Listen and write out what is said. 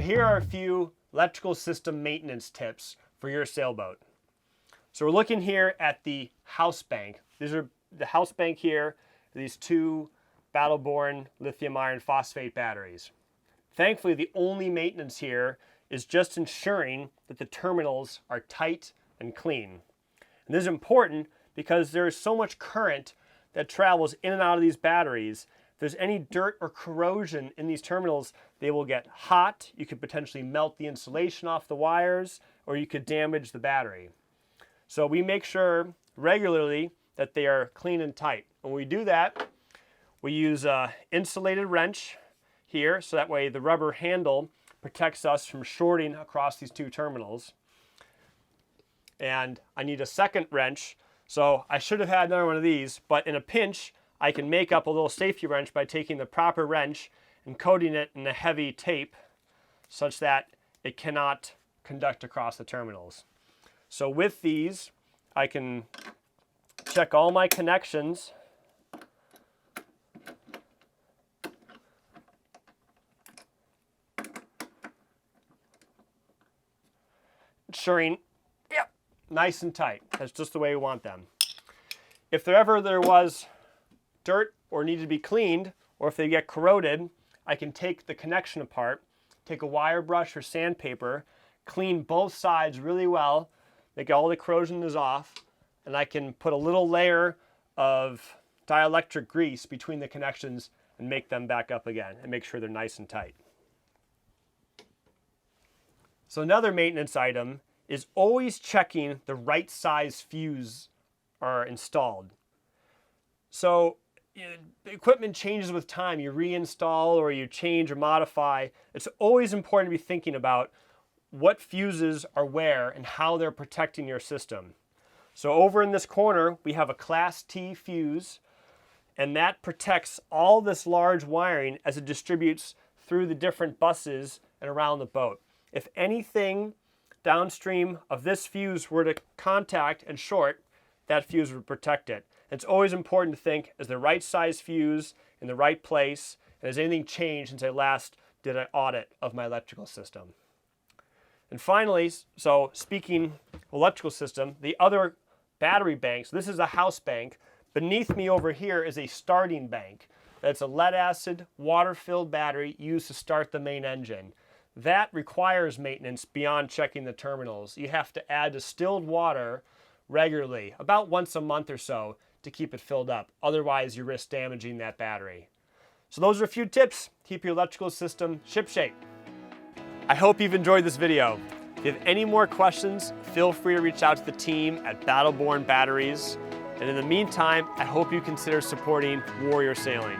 here are a few electrical system maintenance tips for your sailboat. So we're looking here at the house bank. These are the house bank here, these two battle-born lithium iron phosphate batteries. Thankfully, the only maintenance here is just ensuring that the terminals are tight and clean. And this is important because there is so much current that travels in and out of these batteries. If there's any dirt or corrosion in these terminals, they will get hot. You could potentially melt the insulation off the wires, or you could damage the battery. So we make sure regularly that they are clean and tight. When we do that, we use an insulated wrench here, so that way the rubber handle protects us from shorting across these two terminals. And I need a second wrench, so I should have had another one of these, but in a pinch, I can make up a little safety wrench by taking the proper wrench and coating it in a heavy tape such that it cannot conduct across the terminals. So with these, I can check all my connections. Ensuring, yep, nice and tight. That's just the way we want them. If there was dirt or needed to be cleaned, or if they get corroded, I can take the connection apart, take a wire brush or sandpaper, clean both sides really well, make all the corrosion is off, and I can put a little layer of dielectric grease between the connections and make them back up again and make sure they're nice and tight. So another maintenance item is always checking the right size fuse are installed. So the equipment changes with time. You reinstall or you change or modify. It's always important to be thinking about what fuses are where and how they're protecting your system. So over in this corner, we have a Class T fuse, and that protects all this large wiring as it distributes through the different buses and around the boat. If anything downstream of this fuse were to contact and short, that fuse would protect it. It's always important to think, is the right size fuse in the right place, and has anything changed since I last did an audit of my electrical system? And finally, so speaking electrical system, the other battery banks, this is a house bank. Beneath me over here is a starting bank. That's a lead acid water-filled battery used to start the main engine. That requires maintenance beyond checking the terminals. You have to add distilled water regularly, about once a month or so, to keep it filled up. Otherwise, you risk damaging that battery. So those are a few tips to keep your electrical system shipshape. I hope you've enjoyed this video. If you have any more questions, feel free to reach out to the team at Battle-Born Batteries. And in the meantime, I hope you consider supporting Warrior Sailing.